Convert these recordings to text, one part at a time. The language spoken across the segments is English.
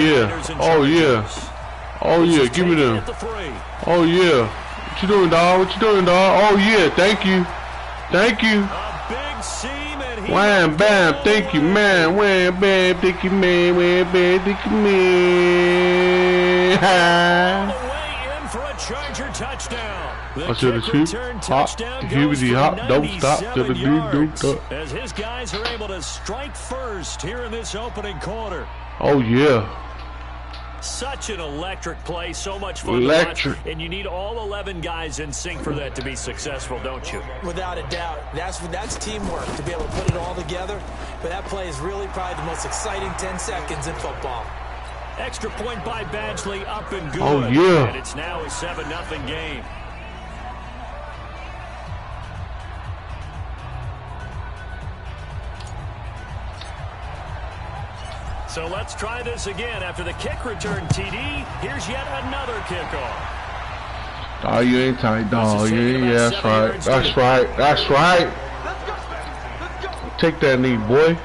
Yeah. Oh yeah. Oh yeah. Give me them. Oh yeah. What you doing, dog? What you doing, dog? Oh yeah. Thank you. Thank you. Wham bam. Thank you, man. Wham bam. Thank you, man. Wham bam. Thank you, man. I should have shoot. Hot. Hubity hop. Don't stop. To the dude. Don't stop. As his guys are able to strike first here in this opening quarter. Oh yeah. Such an electric play, so much fun to watch, and you need all 11 guys in sync for that to be successful, don't you? Without a doubt. That's teamwork, to be able to put it all together. But that play is really probably the most exciting 10 seconds in football. Extra point by Badgley, up and good. Oh, yeah. And it's now a 7-0 game. So let's try this again. After the kick return TD, here's yet another kickoff. Oh, you ain't tight, dog. Yeah, that's right. That's right. That's right. Take that knee, boy.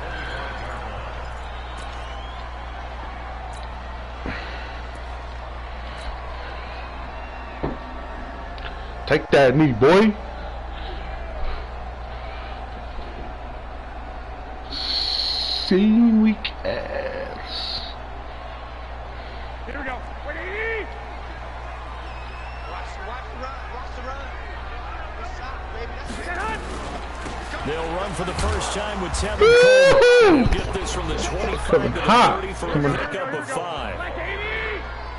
Take that knee, boy. Scene weak ass. Here we go. Watch the run. Watch the run. They'll run for the first time with Tevin Coleman. They'll get this from the 25 to the 30 for a pickup of 5.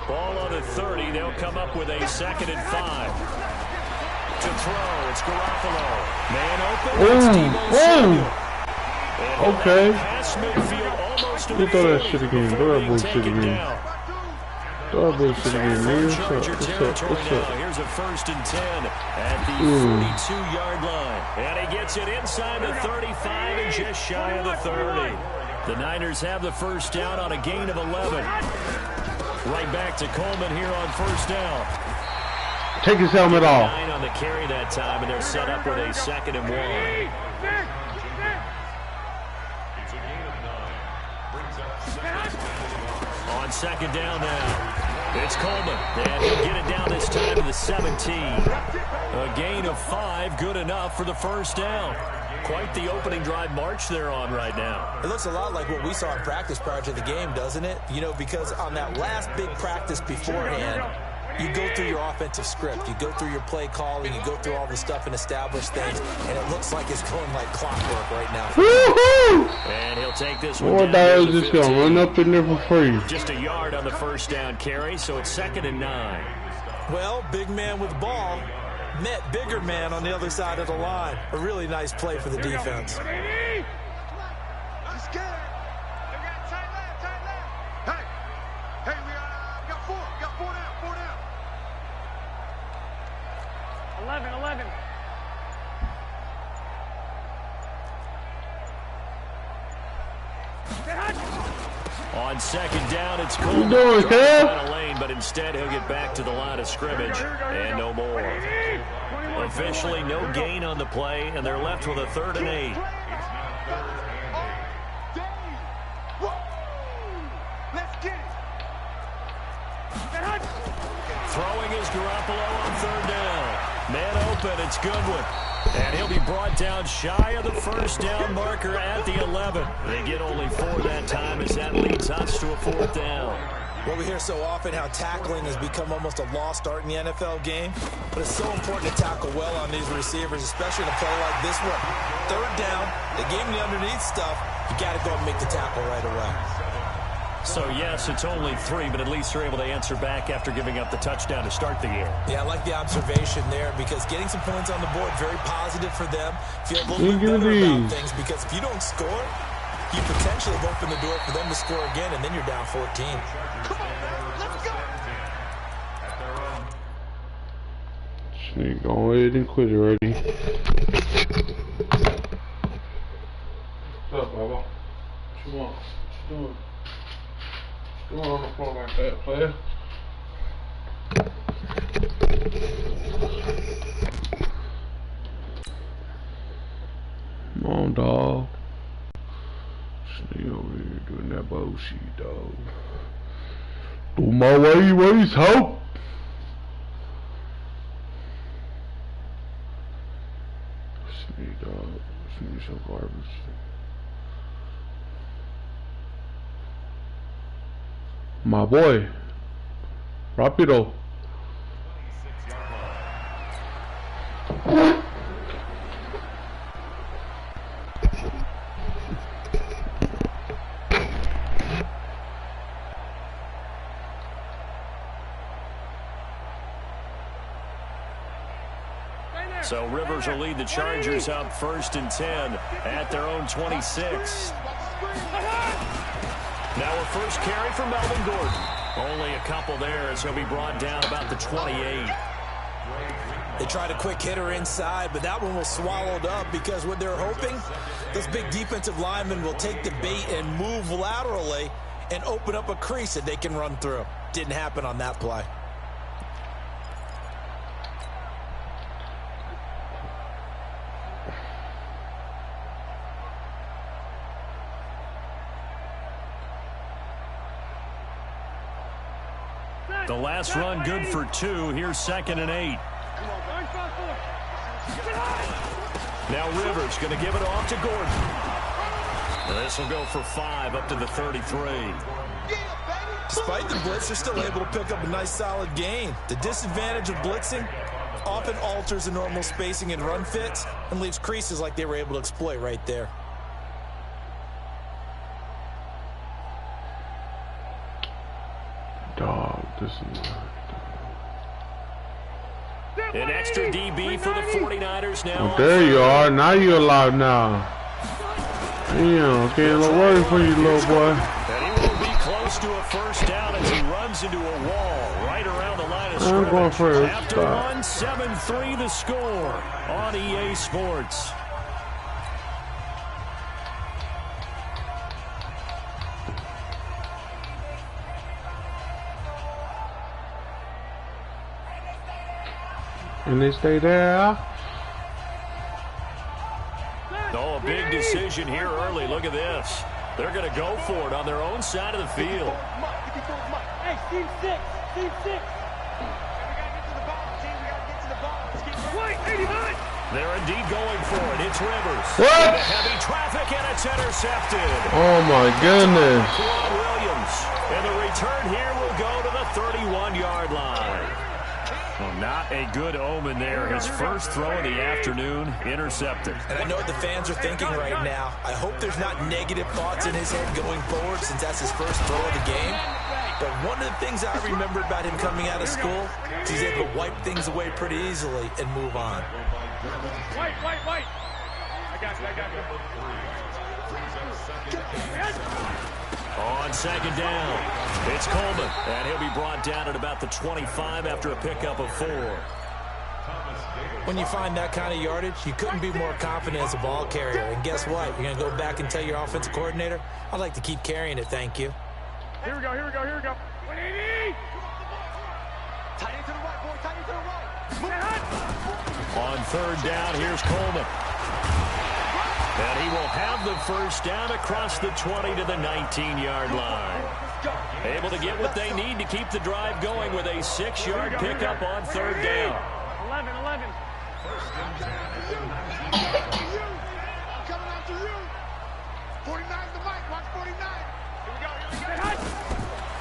Ball on the 30. They'll come up with a 2nd and 5. To throw, it's Garoppolo. Man open. Okay. You throw that shit again. Throw that bullshit again. Throw that bullshit again, nigga. What's up? Here's a 1st and 10 at the 42-yard line. And he gets it inside the 35 and just shy of the 30. The Niners have the first down on a gain of 11. Right back to Coleman here on first down. Take his helmet off. 9 on the carry that time, and they're set up with a 2nd and 1. On 2nd down now, it's Coleman, and he'll get it down this time to the 17. A gain of 5, good enough for the first down. Quite the opening drive march they're on right now. It looks a lot like what we saw in practice prior to the game, doesn't it? You know, because on that last big practice beforehand, you go through your offensive script. You go through your play calling. You go through all the stuff and establish things. And it looks like it's going like clockwork right now. Woohoo! And he'll take this one What the hell is this going to run up in there for free? Just a yard on the first down carry, so it's 2nd and 9. Well, big man with ball met bigger man on the other side of the line. A really nice play for the defense. On 2nd down, it's Coleman. Lane, but instead he'll get back to the line of scrimmage and no more. Officially no gain on the play, and they're left with a 3rd and 8. Throwing is Garoppolo on 3rd down. Man open, it's Goodwin. And he'll be brought down shy of the first down marker at the 11. They get only 4 that time as that leads us to a 4th down. Well, we hear so often how tackling has become almost a lost art in the NFL game. But it's so important to tackle well on these receivers, especially in a play like this one. 3rd down, they gave him the underneath stuff. You got to go and make the tackle right away. So, yes, it's only 3, but at least they're able to answer back after giving up the touchdown to start the year. Yeah, I like the observation there because getting some points on the board, very positive for them. Feel a little bit better about things because if you don't score, you potentially have opened the door for them to score again, and then you're down 14. Come on, let's go. Snake, go ahead and quit already. What's up, Baba? What you want? What you doing? Come on the floor like that, player. Come on, dog. Stay over here doing that bullshit, dog. Do my ways, hope. Sneak, dog. Sneak some garbage. My boy. Rapido. So Rivers will lead the Chargers up 1st and 10 at their own 26. Now a first carry for Melvin Gordon. Only a couple there as he'll be brought down about the 28. They tried a quick hitter inside, but that one was swallowed up because what they're hoping, those big defensive linemen will take the bait and move laterally and open up a crease that they can run through. Didn't happen on that play. The last run good for 2. Here's 2nd and 8. Now Rivers going to give it off to Gordon. This will go for 5 up to the 33. Despite the blitz, they're still able to pick up a nice solid gain. The disadvantage of blitzing often alters the normal spacing and run fits and leaves creases like they were able to exploit right there. Dog, this is... An extra DB for the 49ers now. Oh, there you are. Now you're alive now. Damn, getting a little worried for you, little boy. And he will be close to a first down as he runs into a wall right around the line of I'm going scrimmage. for a After one, 7-3 the score on EA Sports. And they stay there. Oh, a big decision here early. Look at this. They're going to go for it on their own side of the field. Hey, team 6. Team 6. We got to get to the ball, team. We got to get to the ball. Let's get right. 89. They're indeed going for it. It's Rivers. What? The heavy traffic, and it's intercepted. Oh, my goodness. Quad Williams. And the return here will go to the 31-yard line. Well, not a good omen there. His first throw of the afternoon, intercepted. And I know what the fans are thinking right now. I hope there's not negative thoughts in his head going forward since that's his first throw of the game. But one of the things I remember about him coming out of school is he's able to wipe things away pretty easily and move on. Wait. I got you. On 2nd down, it's Coleman, and he'll be brought down at about the 25 after a pickup of 4. When you find that kind of yardage, you couldn't be more confident as a ball carrier. And guess what? You're going to go back and tell your offensive coordinator, I'd like to keep carrying it, thank you. Here we go. 180. Tight end to the right, boy. Tight end to the right. On 3rd down, here's Coleman. And he will have the first down across the 20 to the 19-yard line. Able to get what they need to keep the drive going with a 6-yard pickup on 3rd down. 11. Coming after you. 49's the mic. Watch 49. Here we go.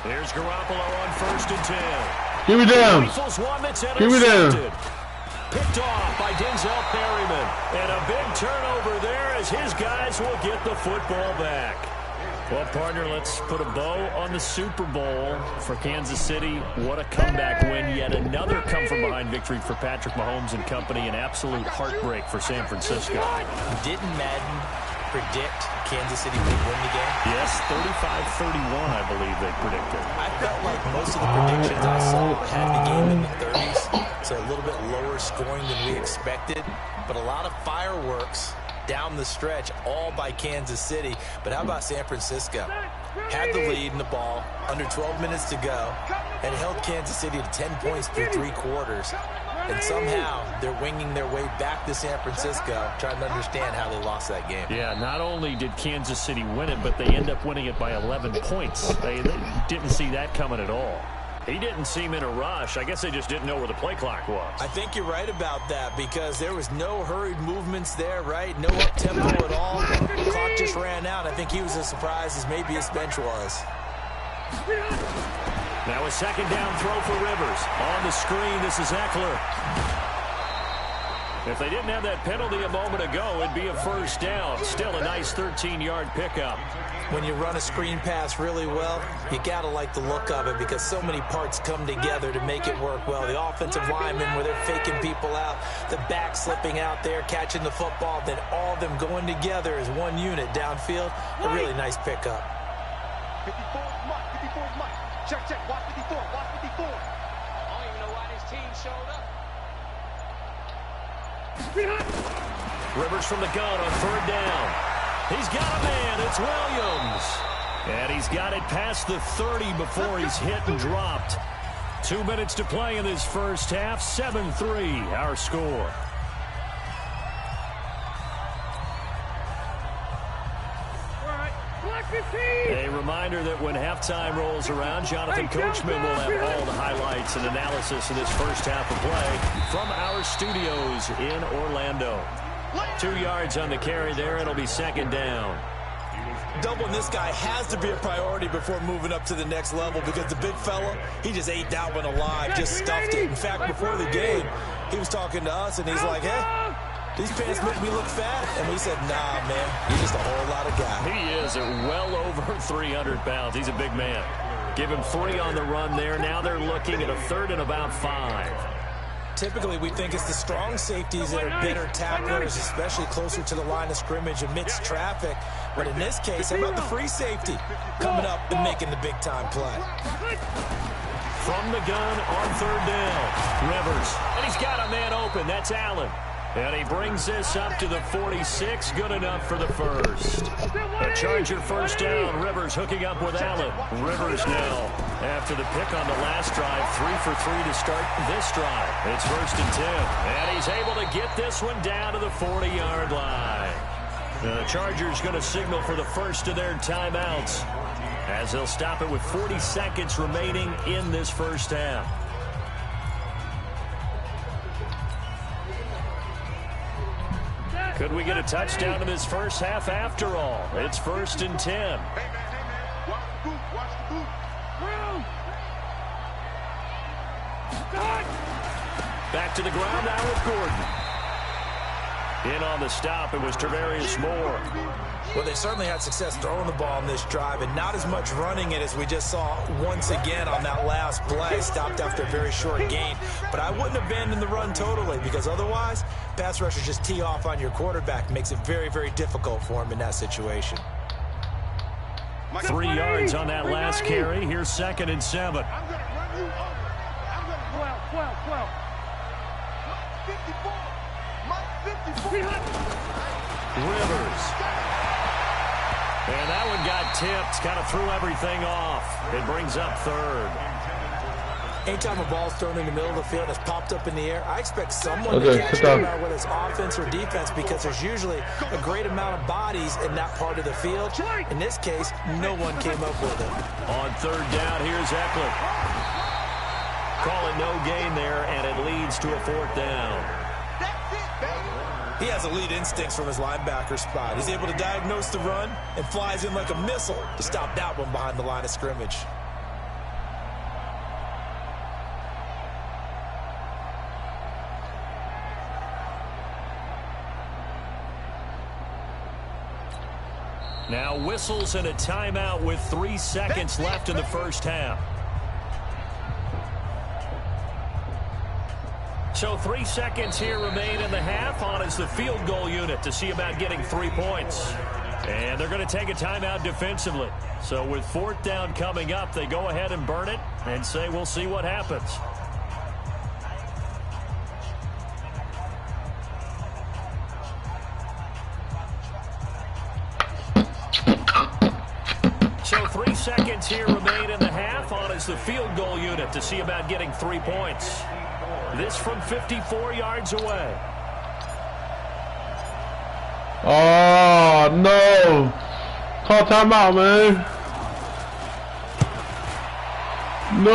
Here's Garoppolo on 1st and 10. Give me down. Give me down. Picked off by Denzel Perryman. And a big turnover there as his guys will get the football back. Well, partner, let's put a bow on the Super Bowl for Kansas City. What a comeback win. Yet another come-from-behind victory for Patrick Mahomes and company. An absolute heartbreak for San Francisco. Didn't Madden predict Kansas City would win the game? Yes, 35-31, I believe they predicted. I felt like most of the predictions I saw had the game in the 30s, so a little bit lower scoring than we expected, but a lot of fireworks down the stretch, all by Kansas City. But how about San Francisco? Had the lead in the ball, under 12 minutes to go, and held Kansas City to 10 points through 3 quarters. And somehow they're winging their way back to San Francisco, trying to understand how they lost that game. Yeah, not only did Kansas City win it, but they end up winning it by 11 points. They didn't see that coming at all. He didn't seem in a rush. I guess they just didn't know where the play clock was. I think you're right about that because there was no hurried movements there, right? No up-tempo at all. The clock just ran out. I think he was as surprised as maybe his bench was. Now a second down throw for Rivers. On the screen, this is Eckler. If they didn't have that penalty a moment ago, it'd be a first down. Still a nice 13-yard pickup. When you run a screen pass really well, you got to like the look of it because so many parts come together to make it work well. The offensive linemen where they're faking people out, the back slipping out there, catching the football, then all of them going together as one unit downfield. A really nice pickup. 54 is Mike. 54 is Mike. Check, check. Watch 54. Watch 54. I don't even know why this team showed up. Rivers from the gun on third down. He's got a man. It's Williams. And he's got it past the 30 before he's hit and dropped. 2 minutes to play in this first half. 7-3 our score. A reminder that when halftime rolls around, Jonathan Coachman will have all the highlights and analysis of this first half of play from our studios in Orlando. 2 yards on the carry there. It'll be second down. Doubling this guy has to be a priority before moving up to the next level because the big fella, he just ate that one alive, just stuffed it. In fact, before the game, he was talking to us, and he's like, hey, these pants make me look fat. And we said, nah, man, you're just a whole lot of guy. He is well over 300 pounds. He's a big man. Give him 3 on the run there. Now they're looking at a third and about 5. Typically, we think it's the strong safeties that are better tacklers, especially closer to the line of scrimmage amidst traffic. But in this case, how about the free safety coming up and making the big-time play? From the gun on third down, Rivers. And he's got a man open. That's Allen. And he brings this up to the 46. Good enough for the first. A Charger first down. Rivers hooking up with Allen. Rivers now, after the pick on the last drive, 3 for 3 to start this drive. It's first and 10. And he's able to get this one down to the 40-yard line. The Chargers going to signal for the first of their timeouts as they'll stop it with 40 seconds remaining in this first half. Could we get a touchdown in this first half after all? It's first and 10. Hey, man. Watch the boot. Watch the boot. Back to the ground now with Gordon. In on the stop, it was Tarvarius Moore. Well, they certainly had success throwing the ball in this drive and not as much running it as we just saw once again on that last play. Stopped after a very short gain. But I wouldn't abandon the run totally because otherwise, pass rushers just tee off on your quarterback. Makes it very, very difficult for him in that situation. 3 yards on that last carry. Here's second and 7. I'm going to run you over. I'm going to 12. 54. Mike 54. Rivers. And that one got tipped, kind of threw everything off. It brings up third. Anytime a ball's thrown in the middle of the field, it's popped up in the air, I expect someone to catch it, no matter whether it's offense or defense, because there's usually a great amount of bodies in that part of the field. In this case, no one came up with it. On third down, here's Eckler. Call it no gain there, and it leads to a fourth down. He has elite instincts from his linebacker spot. He's able to diagnose the run and flies in like a missile to stop that one behind the line of scrimmage. Now whistles and a timeout with 3 seconds left in the first half. So 3 seconds here remain in the half. On is the field goal unit to see about getting 3 points. And they're going to take a timeout defensively. So with fourth down coming up, they go ahead and burn it and say we'll see what happens. So 3 seconds here remain in the half. On is the field goal unit to see about getting 3 points. This from 54 yards away. Oh, no. Call timeout, man. No.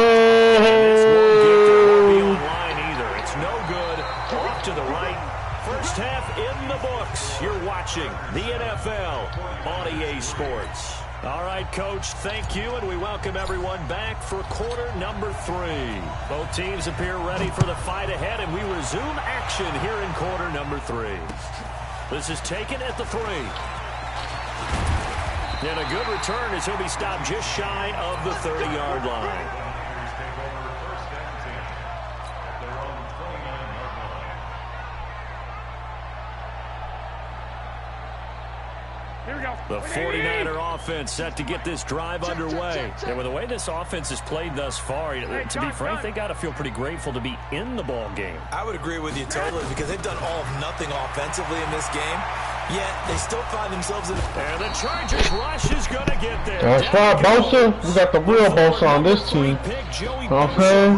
It's no good. Off to the right. First half in the books. You're watching the NFL on EA Sports. All right, Coach, thank you, and we welcome everyone back for quarter number 3. Both teams appear ready for the fight ahead, and we resume action here in quarter number 3. This is taken at the 3. And a good return as he'll be stopped just shy of the 30-yard line. The 49er offense set to get this drive underway. And with the way this offense has played thus far, to be frank, they got to feel pretty grateful to be in the ball game. I would agree with you totally because they've done all of nothing offensively in this game. Yet they still find themselves in. And the Chargers rush is going to get there. That's right, Bosa. We got the real Bosa on this team. Okay.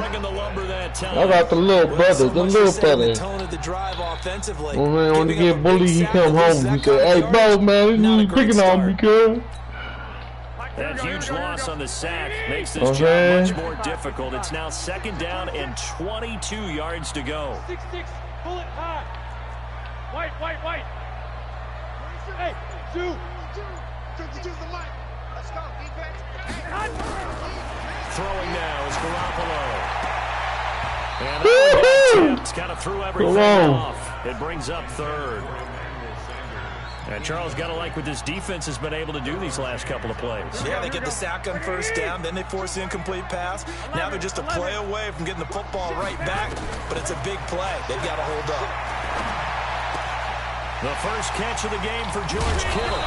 I got the little brother, the little brother. When man want to get bullied, he come home. He say, "Hey, bro, man, you picking on me, girl." That huge loss on the sack makes this job much more difficult. It's now 2nd down and 22 yards to go. 6-6, pull it high. White. Hey, two. Choose the mic. Let's go, defense. Throwing now is Garoppolo. And it's kind of threw everything off. It brings up 3rd. And Charles, got to like what this defense has been able to do these last couple of plays. Yeah, they get the sack on 1st down, then they force the incomplete pass. Now they're just a play away from getting the football right back, but it's a big play. They've got to hold up. The first catch of the game for George Kittle.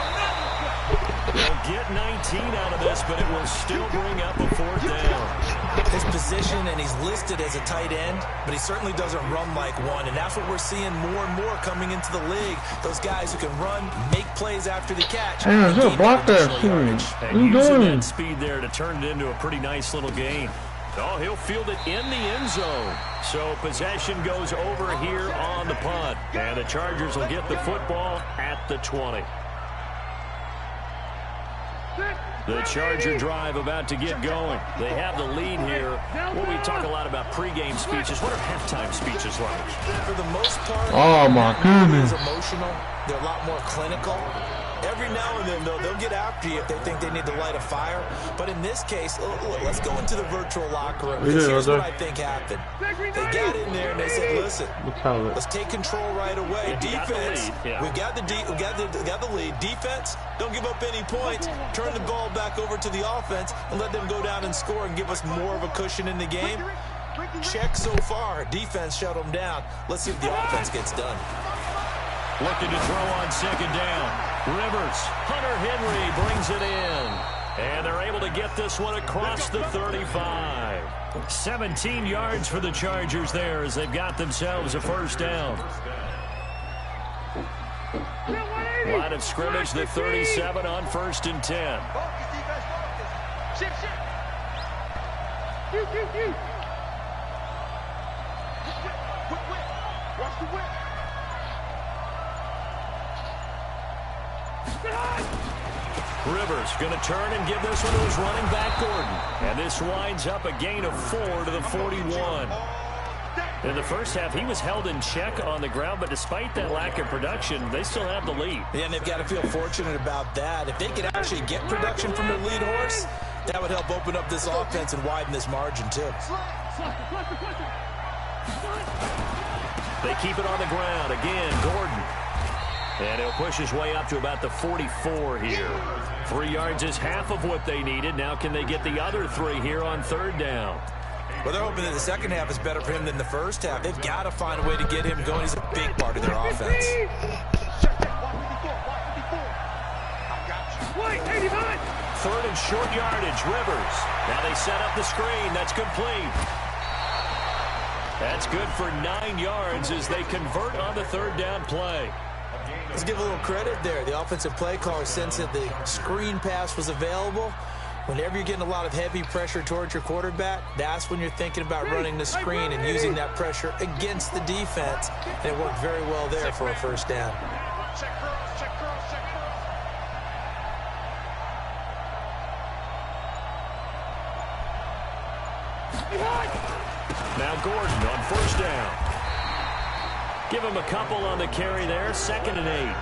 They'll get 19 out of this, but it will still bring up a 4th down. His position, and he's listed as a tight end, but he certainly doesn't run like one, and that's what we're seeing more and more coming into the league. Those guys who can run, make plays after the catch. Damn, just block that shit. And using that speed there to turn it into a pretty nice little game. Oh, he'll field it in the end zone. So possession goes over here on the punt. And the Chargers will get the football at the 20. The Charger drive about to get going. They have the lead here. Well, we talk a lot about pregame speeches. What are halftime speeches like? For the most part, oh my goodness, emotional. They're a lot more clinical. Every now and then, though, they'll get after you if they think they need to light a fire. But in this case, let's go into the virtual locker room. Because here's what I think happened. They got in there and they said, listen, let's take control right away. Defense, we've got the lead. Defense, don't give up any points. Turn the ball back over to the offense and let them go down and score and give us more of a cushion in the game. Check so far. Defense shut them down. Let's see if the offense gets done. Looking to throw on 2nd down. Rivers, Hunter Henry brings it in. And they're able to get this one across the 35. 17 yards for the Chargers there as they've got themselves a 1st down. Line of scrimmage, the 37 on 1st and 10. Watch the whip. Rivers going to turn and give this one to his running back, Gordon. And this winds up a gain of 4 to the 41. In the first half, he was held in check on the ground, but despite that lack of production, they still have the lead. Yeah, and they've got to feel fortunate about that. If they could actually get production from their lead horse, that would help open up this offense and widen this margin, too. They keep it on the ground. Again, Gordon. And he'll push his way up to about the 44 here. 3 yards is half of what they needed. Now can they get the other 3 here on 3rd down? Well, they're hoping that the second half is better for him than the first half. They've got to find a way to get him going. He's a big part of their offense. Third and short yardage, Rivers. Now they set up the screen. That's complete. That's good for 9 yards as they convert on the 3rd down play. Let's give a little credit there. The offensive play caller sensed that the screen pass was available. Whenever you're getting a lot of heavy pressure towards your quarterback, that's when you're thinking about running the screen and using that pressure against the defense. And it worked very well there for a first down. Now Gordon on first down. Give him a couple on the carry there. 2nd and 8.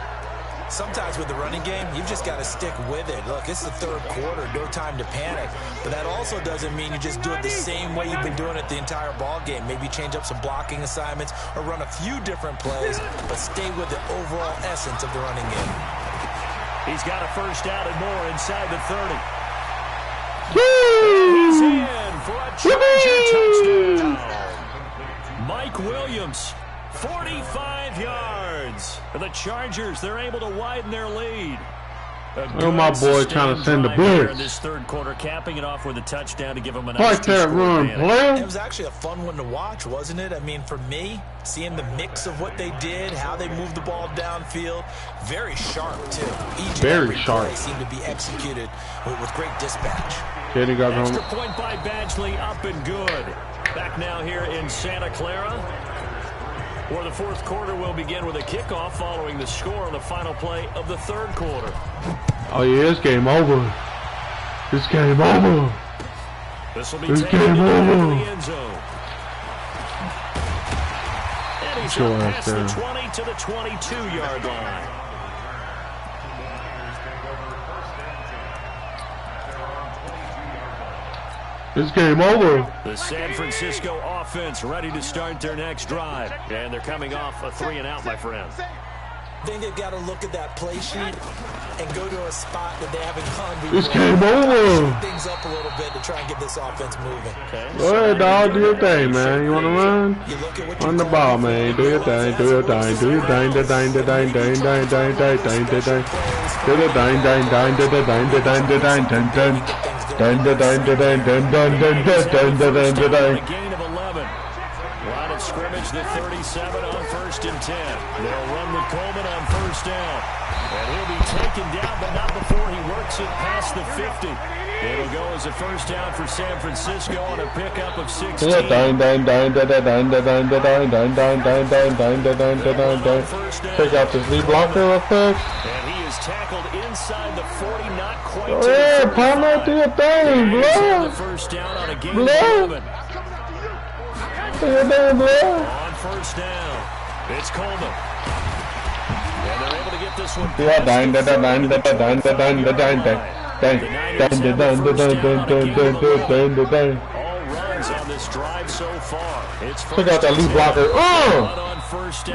Sometimes with the running game, you've just got to stick with it. Look, it's the third quarter, no time to panic. But that also doesn't mean you just do it the same way you've been doing it the entire ball game. Maybe change up some blocking assignments or run a few different plays, but stay with the overall essence of the running game. He's got a first down and more inside the 30. He's in for a Charger touchdown. Mike Williams, 45 yards. For the Chargers, they're able to widen their lead. Oh, my boy trying to send the blitz. In this third quarter, capping it off with a touchdown to give them a nice that run, player. It was actually a fun one to watch, wasn't it? I mean, for me, seeing the mix of what they did, how they moved the ball downfield, very sharp, too. Each and every play seemed to be executed with great dispatch. Extra point by Badgley, up and good. Back now here in Santa Clara, where the fourth quarter will begin with a kickoff following the score on the final play of the third quarter. Oh yeah, it's game over. It's game over. This will be taken to the end zone. And he's up past the 20 to the 22-yard line. It's game over. The San Francisco offense ready to start their next drive. And they're coming off a 3-and-out, my friend. I think they've got to look at that play sheet and go to a spot that they haven't gone before. It's game over. Shake things up a little bit to try and get this offense moving. Okay. Go ahead, dog. Do your thing, man. You want to run? Run the ball, man. Do your thing. Do your thing. Do your thing. Do your thing. Do your thing. Do your thing. Do your thing. Do your thing. Do your thing. Do your thing. Do your thing. Do your thing. Do your thing. Do your thing. Dun dun dun dun dun dun dun dun dun dun dun dun dun. A gain of 11. Line of scrimmage, the 37 on 1st and 10. They'll run with Coleman on first down. And he'll be taken down, but not before he works it past the 50. It'll go as a first down for San Francisco on a pickup of 16. Check out this lead blocker real quick. And he is tackled inside the 40, not quite to the 35. Palmer, do your thing, bro. First down on a gain of 11. Do your thing, bro. On first down, it's Coleman. And they're able to get this one. All runs on this drive so far. It's check out that lead blocker.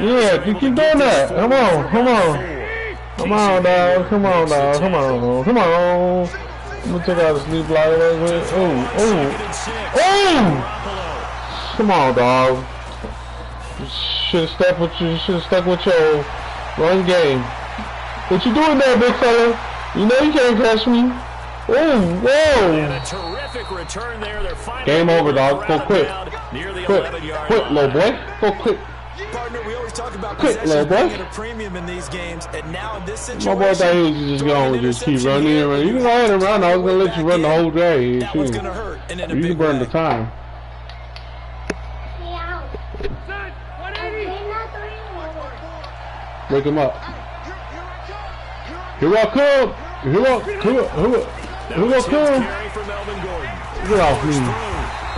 Yeah, you keep doing that. Come on, come on. Come on, dog. Come on, dog. Come on. Come on. Let me check out this lead blocker. Oh! Come on, dog. You should have stuck with your run game. What you doing there, big fella? You know you can't catch me. Oh, whoa. And a terrific return there. They're game over, dog. Go quick. Quick, little boy. Go quick. Partner, we always talk about possession being at a premium in these games, and now in this situation, my boy thought he was just going to just keep running and running. You can go ahead and run. I was going to let you run the whole day. That was going to hurt, and in a you big can burn way. the time. Wake him up. Here I come. Here I come. Get off me.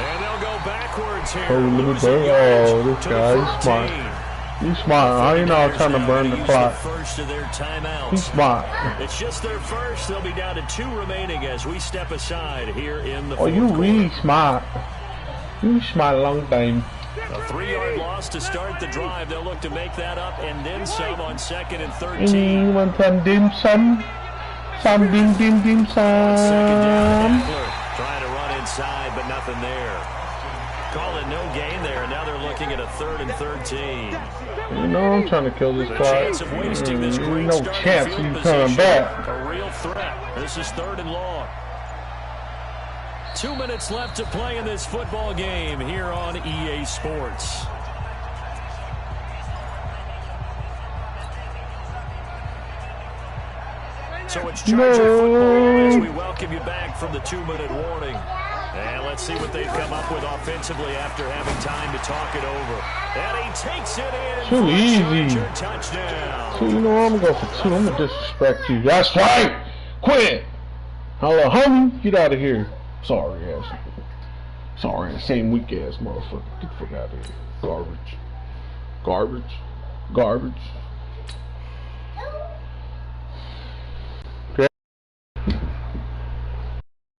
And they'll go backwards here. Oh, let me burn. Oh, this guy, he's smart. He's smart. I ain't all trying to burn the clock. He's smart. It's just their first. They'll be down to 2 remaining as we step aside here in the fourth quarter. Oh, you really smart. You smart long time. A 3-yard loss to start the drive. They'll look to make that up and then some on 2nd and 13. You want some dim sum? Some dim sum. Trying to run inside, but nothing there. Call it no gain there, and now they're looking at a 3rd and 13. You know I'm trying to kill this clock. No chance of you coming back. A real threat. This is 3rd and long. 2 minutes left to play in this football game here on EA Sports. So it's Charger football as we welcome you back from the 2-minute warning. And let's see what they've come up with offensively after having time to talk it over. And he takes it in. Too easy. Touchdown. So, you know, I'm going to go for 2. I'm going to disrespect you. That's right. Quit. Hello, homie. Get out of here. Sorry, ass. Sorry, same weak ass motherfucker. Get the fuck out of here. Garbage. Garbage. Garbage.